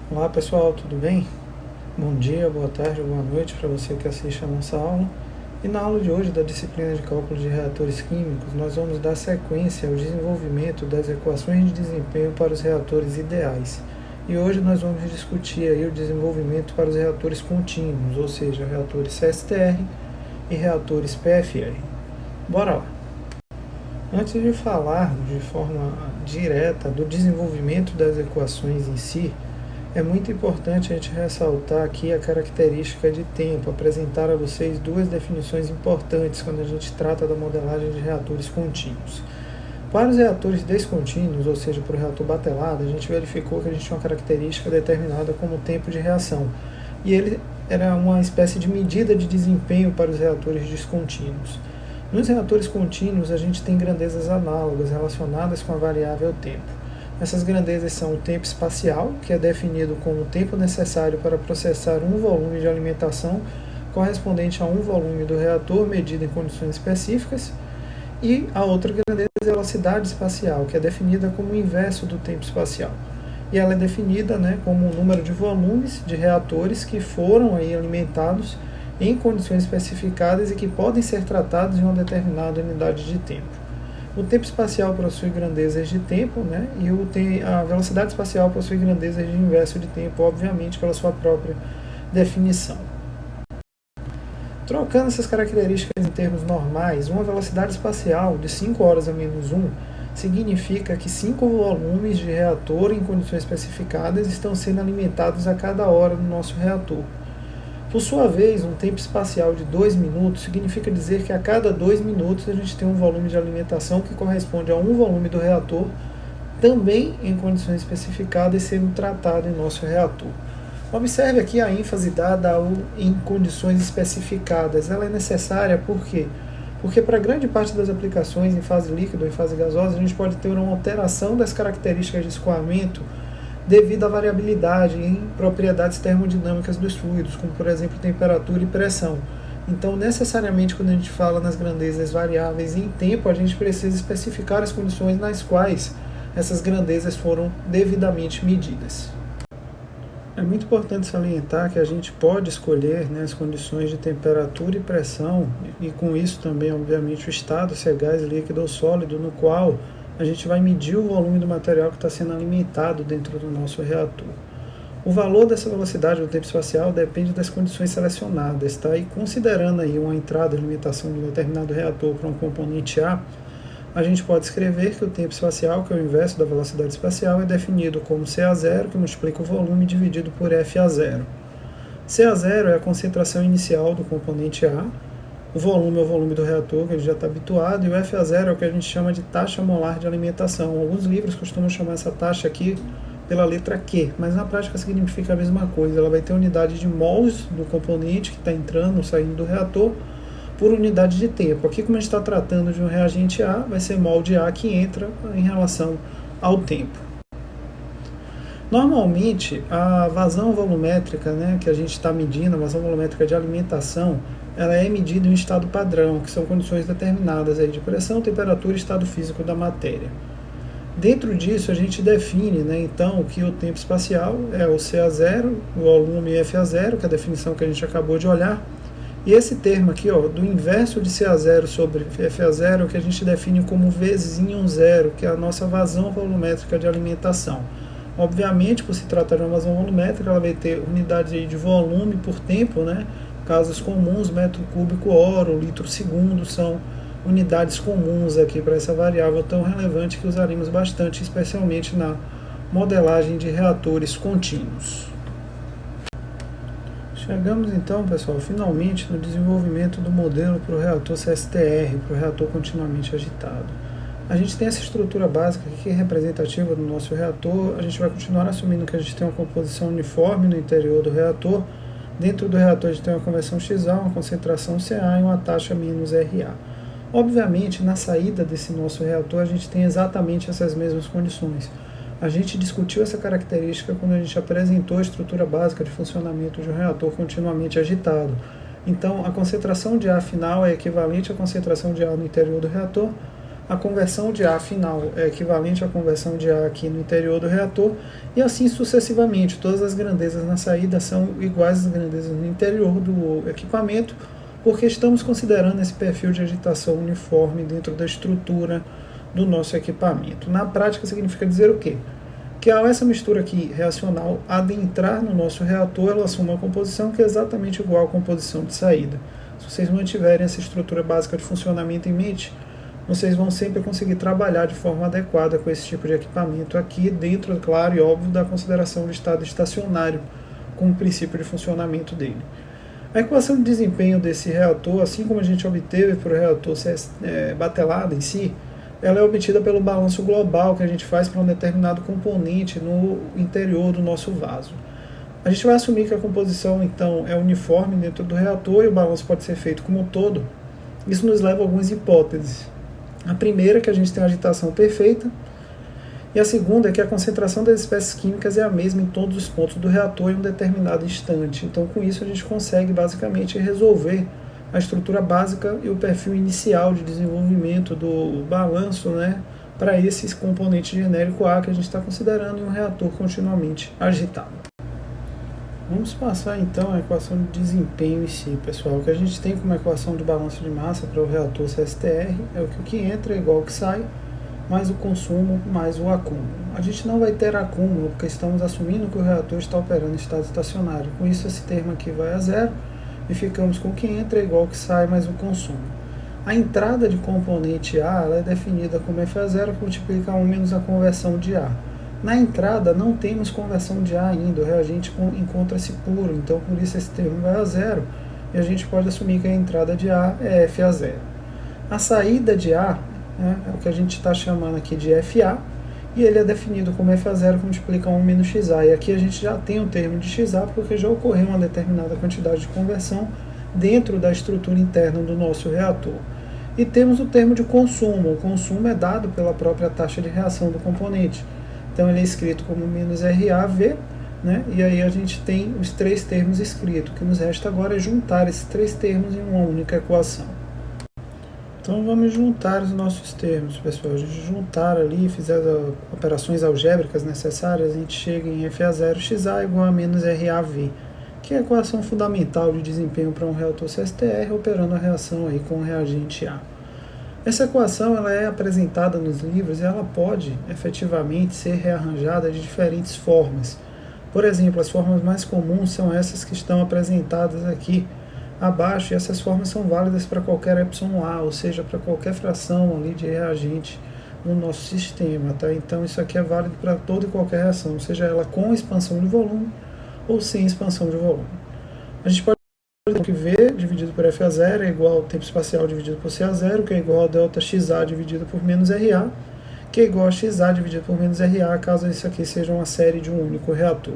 Olá pessoal, tudo bem? Bom dia, boa tarde, boa noite para você que assiste a nossa aula. E na aula de hoje da disciplina de cálculo de reatores químicos, nós vamos dar sequência ao desenvolvimento das equações de desempenho para os reatores ideais. E hoje nós vamos discutir aí o desenvolvimento para os reatores contínuos, ou seja, reatores CSTR e reatores PFR. Bora lá! Antes de falar de forma direta do desenvolvimento das equações em si, é muito importante a gente ressaltar aqui a característica de tempo, apresentar a vocês duas definições importantes quando a gente trata da modelagem de reatores contínuos. Para os reatores descontínuos, ou seja, para o reator batelado, a gente verificou que a gente tinha uma característica determinada como tempo de reação, e ele era uma espécie de medida de desempenho para os reatores descontínuos. Nos reatores contínuos, a gente tem grandezas análogas relacionadas com a variável tempo. Essas grandezas são o tempo espacial, que é definido como o tempo necessário para processar um volume de alimentação correspondente a um volume do reator medido em condições específicas, e a outra grandeza é a velocidade espacial, que é definida como o inverso do tempo espacial. E ela é definida como o número de volumes de reatores que foram alimentados em condições especificadas e que podem ser tratados em uma determinada unidade de tempo. O tempo espacial possui grandezas de tempo, e a velocidade espacial possui grandezas de inverso de tempo, obviamente pela sua própria definição. Trocando essas características em termos normais, uma velocidade espacial de 5 horas a menos 1 significa que 5 volumes de reator em condições especificadas estão sendo alimentados a cada hora no nosso reator. Por sua vez, um tempo espacial de 2 minutos significa dizer que a cada 2 minutos a gente tem um volume de alimentação que corresponde a um volume do reator, também em condições especificadas, sendo tratado em nosso reator. Observe aqui a ênfase dada ao em condições especificadas. Ela é necessária por quê? Porque para grande parte das aplicações em fase líquida ou em fase gasosa, a gente pode ter uma alteração das características de escoamento devido à variabilidade em propriedades termodinâmicas dos fluidos, como por exemplo temperatura e pressão. Então, necessariamente, quando a gente fala nas grandezas variáveis em tempo, a gente precisa especificar as condições nas quais essas grandezas foram devidamente medidas. É muito importante salientar que a gente pode escolher as condições de temperatura e pressão, e com isso também, obviamente, o estado, se é gás, líquido ou sólido, no qual a gente vai medir o volume do material que está sendo alimentado dentro do nosso reator. O valor dessa velocidade do tempo espacial depende das condições selecionadas, tá? E considerando aí uma entrada de alimentação de um determinado reator para um componente A gente pode escrever que o tempo espacial, que é o inverso da velocidade espacial, é definido como CA0, que multiplica o volume, dividido por FA0. CA0 é a concentração inicial do componente A, o volume é o volume do reator, que a gente já está habituado, e o FA0 é o que a gente chama de taxa molar de alimentação. Alguns livros costumam chamar essa taxa aqui pela letra Q, mas na prática significa a mesma coisa. Ela vai ter unidade de mols do componente que está entrando ou saindo do reator por unidade de tempo. Aqui, como a gente está tratando de um reagente A, vai ser mol de A que entra em relação ao tempo. Normalmente, a vazão volumétrica que a gente está medindo, a vazão volumétrica de alimentação, ela é medida em estado padrão, que são condições determinadas aí de pressão, temperatura e estado físico da matéria. Dentro disso, a gente define, então, que o tempo espacial é o CA0, o volume FA0, que é a definição que a gente acabou de olhar, e esse termo aqui, do inverso de CA0 sobre FA0, é o que a gente define como V0, que é a nossa vazão volumétrica de alimentação. Obviamente, por se tratar de uma vazão volumétrica, ela vai ter unidade de volume por tempo, Casos comuns, metro cúbico hora, litro segundo, são unidades comuns aqui para essa variável tão relevante que usaremos bastante, especialmente na modelagem de reatores contínuos. Chegamos então, pessoal, finalmente no desenvolvimento do modelo para o reator CSTR, para o reator continuamente agitado. A gente tem essa estrutura básica aqui que é representativa do nosso reator. A gente vai continuar assumindo que a gente tem uma composição uniforme no interior do reator. Dentro do reator a gente tem uma conversão XA, uma concentração CA e uma taxa menos RA. Obviamente, na saída desse nosso reator, a gente tem exatamente essas mesmas condições. A gente discutiu essa característica quando a gente apresentou a estrutura básica de funcionamento de um reator continuamente agitado. Então, a concentração de A final é equivalente à concentração de A no interior do reator. a conversão de ar final é equivalente à conversão de ar aqui no interior do reator, e assim sucessivamente. Todas as grandezas na saída são iguais às grandezas no interior do equipamento, porque estamos considerando esse perfil de agitação uniforme dentro da estrutura do nosso equipamento. Na prática significa dizer o quê? Que ao essa mistura aqui reacional adentrar no nosso reator, ela assume uma composição que é exatamente igual à composição de saída. Se vocês mantiverem essa estrutura básica de funcionamento em mente, vocês vão sempre conseguir trabalhar de forma adequada com esse tipo de equipamento aqui, dentro, claro e óbvio, da consideração do estado estacionário como princípio de funcionamento dele. A equação de desempenho desse reator, assim como a gente obteve para o reator batelado em si, ela é obtida pelo balanço global que a gente faz para um determinado componente no interior do nosso vaso. A gente vai assumir que a composição, então, é uniforme dentro do reator e o balanço pode ser feito como um todo. Isso nos leva a algumas hipóteses. A primeira é que a gente tem a agitação perfeita, e a segunda é que a concentração das espécies químicas é a mesma em todos os pontos do reator em um determinado instante. Então, com isso, a gente consegue basicamente resolver a estrutura básica e o perfil inicial de desenvolvimento do balanço, né, para esse componente genérico A que a gente está considerando em um reator continuamente agitado. Vamos passar então a equação de desempenho em si, pessoal. O que a gente tem como equação de balanço de massa para o reator CSTR é o que entra é igual ao que sai, mais o consumo, mais o acúmulo. A gente não vai ter acúmulo, porque estamos assumindo que o reator está operando em estado estacionário. Com isso, esse termo aqui vai a zero, e ficamos com o que entra é igual ao que sai, mais o consumo. A entrada de componente A ela é definida como F a zero, que multiplica 1 menos a conversão de A. Na entrada não temos conversão de A ainda, o reagente encontra-se puro, então por isso esse termo vai a zero, e a gente pode assumir que a entrada de A é F a zero. A saída de A é o que a gente está chamando aqui de FA, e ele é definido como F a zero que multiplica 1 menos XA, e aqui a gente já tem o termo de XA porque já ocorreu uma determinada quantidade de conversão dentro da estrutura interna do nosso reator. E temos o termo de consumo. O consumo é dado pela própria taxa de reação do componente. Então ele é escrito como menos RAV, né? E aí a gente tem os três termos escritos. O que nos resta agora é juntar esses três termos em uma única equação. Então vamos juntar os nossos termos, pessoal. A gente juntar ali, fizer as operações algébricas necessárias, a gente chega em F a zero XA igual a menos RAV, que é a equação fundamental de desempenho para um reator CSTR operando a reação aí com o reagente A. Essa equação ela é apresentada nos livros e ela pode efetivamente ser rearranjada de diferentes formas. Por exemplo, as formas mais comuns são essas que estão apresentadas aqui abaixo, e essas formas são válidas para qualquer epsilon A, ou seja, para qualquer fração ali de reagente no nosso sistema, tá? Então isso aqui é válido para toda e qualquer reação, seja ela com expansão de volume ou sem expansão de volume. A gente pode dizer que V dividido por F a zero é igual ao tempo espacial dividido por C a zero, que é igual a delta XA dividido por menos RA, que é igual a XA dividido por menos RA, caso isso aqui seja uma série de um único reator.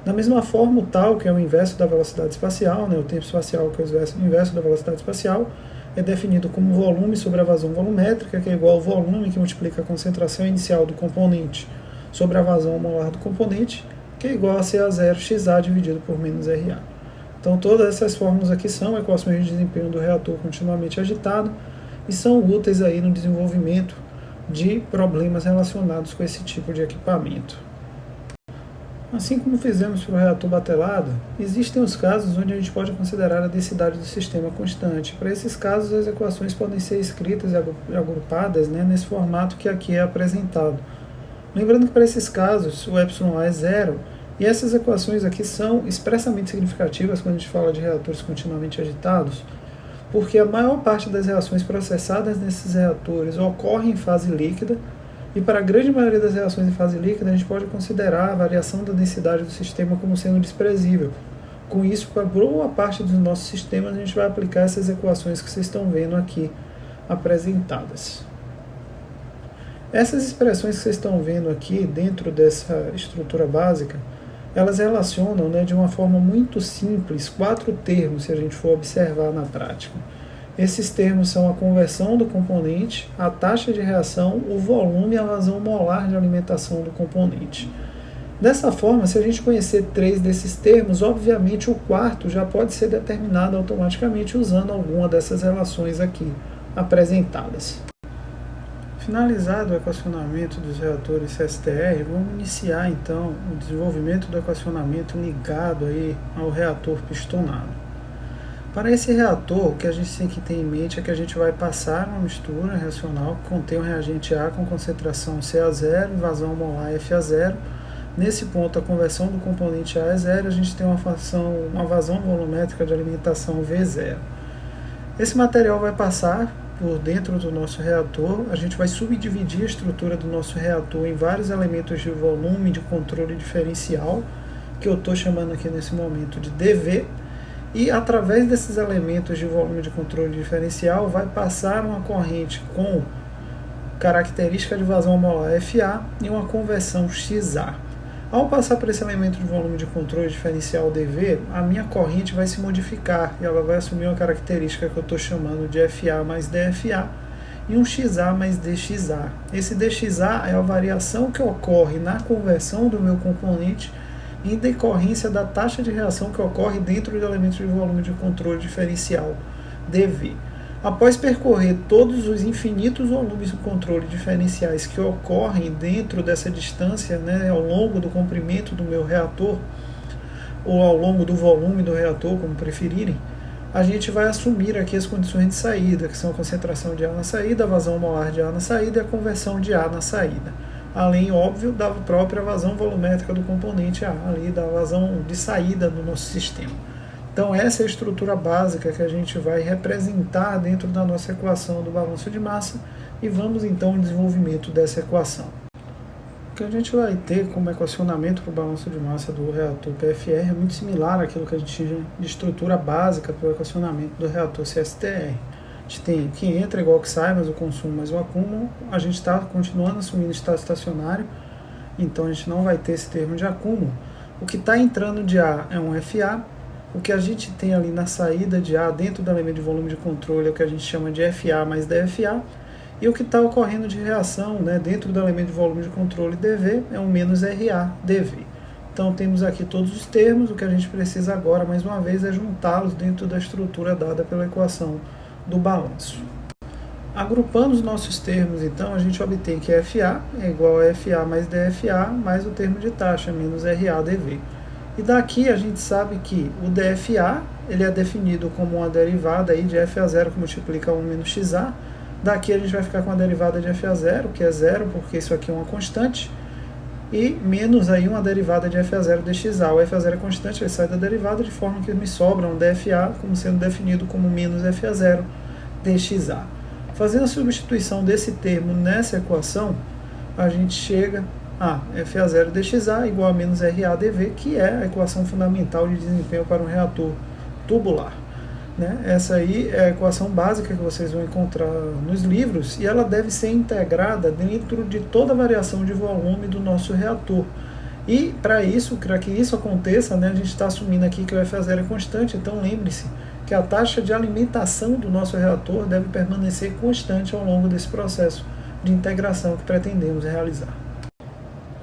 Da mesma forma, o tal, que é o inverso da velocidade espacial, né, o tempo espacial, que é o inverso da velocidade espacial, é definido como volume sobre a vazão volumétrica, que é igual ao volume que multiplica a concentração inicial do componente sobre a vazão molar do componente, que é igual a C a zero XA dividido por menos RA. Então todas essas fórmulas aqui são equações de desempenho do reator continuamente agitado e são úteis aí no desenvolvimento de problemas relacionados com esse tipo de equipamento. Assim como fizemos para o reator batelado, existem os casos onde a gente pode considerar a densidade do sistema constante. Para esses casos, as equações podem ser escritas e agrupadas, né, nesse formato que aqui é apresentado. Lembrando que para esses casos, o epsilon A é zero, e essas equações aqui são expressamente significativas quando a gente fala de reatores continuamente agitados, porque a maior parte das reações processadas nesses reatores ocorre em fase líquida, e para a grande maioria das reações em fase líquida, a gente pode considerar a variação da densidade do sistema como sendo desprezível. Com isso, para boa parte dos nossos sistemas, a gente vai aplicar essas equações que vocês estão vendo aqui apresentadas. Essas expressões que vocês estão vendo aqui dentro dessa estrutura básica, elas relacionam, né, de uma forma muito simples 4 termos, se a gente for observar na prática. Esses termos são a conversão do componente, a taxa de reação, o volume e a vazão molar de alimentação do componente. Dessa forma, se a gente conhecer 3 desses termos, obviamente o quarto já pode ser determinado automaticamente usando alguma dessas relações aqui apresentadas. Finalizado o equacionamento dos reatores CSTR, vamos iniciar então o desenvolvimento do equacionamento ligado aí ao reator pistonado. Para esse reator, o que a gente tem que ter em mente é que a gente vai passar uma mistura reacional que contém um reagente A com concentração Ca0 e vazão molar Fa0. Nesse ponto, a conversão do componente A é zero, a gente tem uma vazão volumétrica de alimentação V0. Esse material vai passar por dentro do nosso reator, a gente vai subdividir a estrutura do nosso reator em vários elementos de volume de controle diferencial, que eu estou chamando aqui nesse momento de DV, e através desses elementos de volume de controle diferencial vai passar uma corrente com característica de vazão molar FA e uma conversão XA. Ao passar por esse elemento de volume de controle diferencial DV, a minha corrente vai se modificar e ela vai assumir uma característica que eu estou chamando de FA mais DFA e um XA mais DXA. Esse DXA é a variação que ocorre na conversão do meu componente em decorrência da taxa de reação que ocorre dentro do elemento de volume de controle diferencial DV. Após percorrer todos os infinitos volumes de controle diferenciais que ocorrem dentro dessa distância, ao longo do comprimento do meu reator, ou ao longo do volume do reator, como preferirem, a gente vai assumir aqui as condições de saída, que são a concentração de A na saída, a vazão molar de A na saída e a conversão de A na saída. Além, óbvio, da própria vazão volumétrica do componente A, ali da vazão de saída do nosso sistema. Então essa é a estrutura básica que a gente vai representar dentro da nossa equação do balanço de massa e vamos então ao desenvolvimento dessa equação. O que a gente vai ter como equacionamento para o balanço de massa do reator PFR é muito similar àquilo que a gente tinha de estrutura básica para o equacionamento do reator CSTR. A gente tem que entra igual que sai, mas o consumo mais o acúmulo. A gente está continuando assumindo estado estacionário, então a gente não vai ter esse termo de acúmulo. O que está entrando de A é um FA. O que a gente tem ali na saída de A dentro do elemento de volume de controle é o que a gente chama de FA mais DFA. E o que está ocorrendo de reação dentro do elemento de volume de controle DV é um menos RA DV. Então temos aqui todos os termos, o que a gente precisa agora, mais uma vez, é juntá-los dentro da estrutura dada pela equação do balanço. Agrupando os nossos termos, então, a gente obtém que FA é igual a FA mais DFA mais o termo de taxa, menos RA DV. E daqui a gente sabe que o DFA ele é definido como uma derivada aí de FA0 que multiplica 1 menos XA. Daqui a gente vai ficar com a derivada de FA0, que é zero, porque isso aqui é uma constante, e menos aí uma derivada de FA0 dXA. O FA0 é constante, ele sai da derivada, de forma que me sobra um DFA como sendo definido como menos FA0 dXA. Fazendo a substituição desse termo nessa equação, a gente chega a FA0 dXA igual a menos RAdV, que é a equação fundamental de desempenho para um reator tubular. Essa aí é a equação básica que vocês vão encontrar nos livros e ela deve ser integrada dentro de toda a variação de volume do nosso reator. E para que isso aconteça, a gente está assumindo aqui que o FA0 é constante, então lembre-se que a taxa de alimentação do nosso reator deve permanecer constante ao longo desse processo de integração que pretendemos realizar.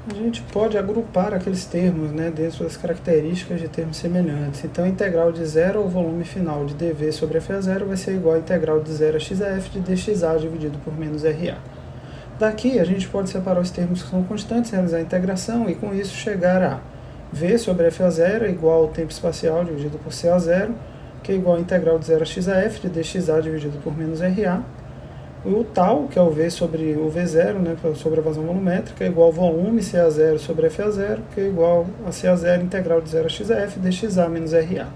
A gente pode agrupar aqueles termos dentro das características de termos semelhantes. Então, a integral de zero ao volume final de dV sobre FA0 vai ser igual a integral de zero a XAF de dXA dividido por menos RA. Daqui, a gente pode separar os termos que são constantes, realizar a integração e, com isso, chegar a V sobre FA0 é igual ao tempo espacial dividido por CA0, que é igual a integral de zero a XAF de dXA dividido por menos RA. O tal, que é o V sobre o V0, sobre a vazão volumétrica, é igual ao volume CA0 sobre FA0, que é igual a CA0 integral de 0 a XAF dXA menos RA.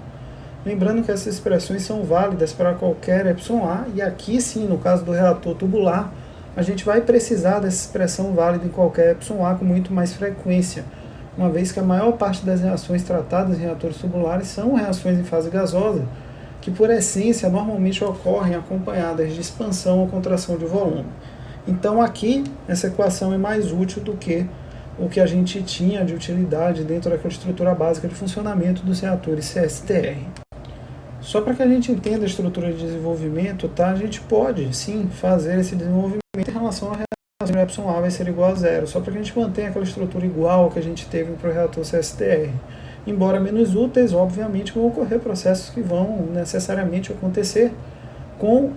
Lembrando que essas expressões são válidas para qualquer εA, e aqui sim, no caso do reator tubular, a gente vai precisar dessa expressão válida em qualquer εA com muito mais frequência, uma vez que a maior parte das reações tratadas em reatores tubulares são reações em fase gasosa, que por essência normalmente ocorrem acompanhadas de expansão ou contração de volume. Então aqui essa equação é mais útil do que o que a gente tinha de utilidade dentro daquela estrutura básica de funcionamento dos reatores CSTR. Só para que a gente entenda a estrutura de desenvolvimento, a gente pode sim fazer esse desenvolvimento em relação à reação de εA vai ser igual a zero, só para que a gente mantenha aquela estrutura igual que a gente teve para o reator CSTR. Embora menos úteis, obviamente vão ocorrer processos que vão necessariamente acontecer com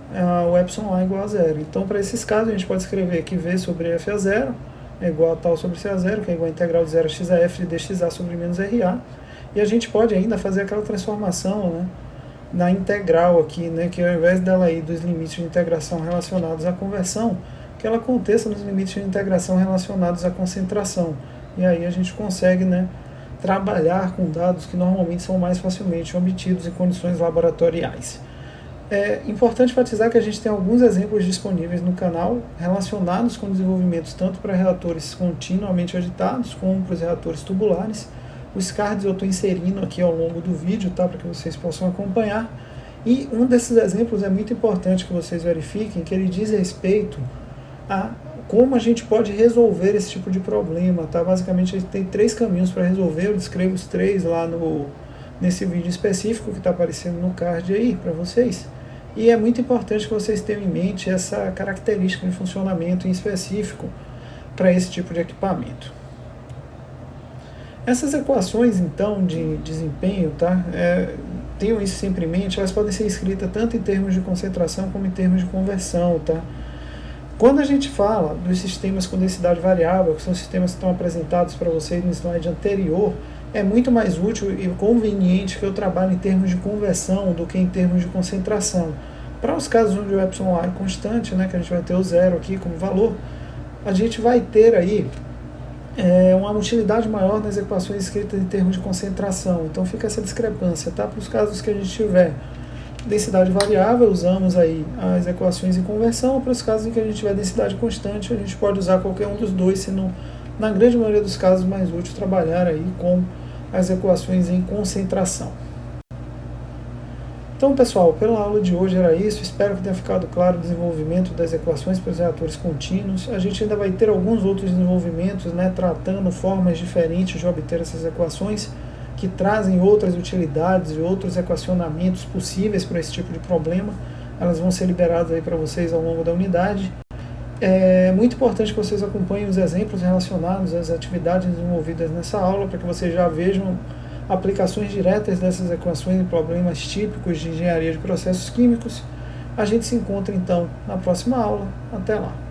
o epsilon A igual a zero. Então, para esses casos, a gente pode escrever que V sobre F a zero é igual a tal sobre C a zero, que é igual a integral de 0 a x a f de dxa sobre menos RA. E a gente pode ainda fazer aquela transformação, né, na integral aqui, né, que ao invés dela ir dos limites de integração relacionados à conversão, que ela aconteça nos limites de integração relacionados à concentração. E aí a gente consegue, né, trabalhar com dados que normalmente são mais facilmente obtidos em condições laboratoriais. É importante enfatizar que a gente tem alguns exemplos disponíveis no canal relacionados com desenvolvimentos tanto para reatores continuamente agitados como para os reatores tubulares. Os cards eu estou inserindo aqui ao longo do vídeo, tá, para que vocês possam acompanhar. E um desses exemplos é muito importante que vocês verifiquem, que ele diz respeito a como a gente pode resolver esse tipo de problema, tá? Basicamente, a gente tem 3 caminhos para resolver, eu descrevo os 3 lá nesse vídeo específico que está aparecendo no card aí para vocês. E é muito importante que vocês tenham em mente essa característica de funcionamento em específico para esse tipo de equipamento. Essas equações, então, de desempenho, tá? Tenham isso sempre em mente, elas podem ser escritas tanto em termos de concentração como em termos de conversão, tá? Quando a gente fala dos sistemas com densidade variável, que são sistemas que estão apresentados para vocês no slide anterior, é muito mais útil e conveniente que eu trabalhe em termos de conversão do que em termos de concentração. Para os casos onde o epsilon A é constante, né, que a gente vai ter o zero aqui como valor, a gente vai ter aí uma utilidade maior nas equações escritas em termos de concentração. Então fica essa discrepância, tá? Para os casos que a gente tiver densidade variável, usamos aí as equações em conversão. Para os casos em que a gente tiver densidade constante, a gente pode usar qualquer um dos dois, sendo na grande maioria dos casos mais útil trabalhar aí com as equações em concentração. Então, pessoal, pela aula de hoje era isso. Espero que tenha ficado claro o desenvolvimento das equações para os reatores contínuos. A gente ainda vai ter alguns outros desenvolvimentos, né, tratando formas diferentes de obter essas equações, que trazem outras utilidades e outros equacionamentos possíveis para esse tipo de problema. Elas vão ser liberadas aí para vocês ao longo da unidade. É muito importante que vocês acompanhem os exemplos relacionados às atividades desenvolvidas nessa aula, para que vocês já vejam aplicações diretas dessas equações em problemas típicos de engenharia de processos químicos. A gente se encontra então na próxima aula. Até lá!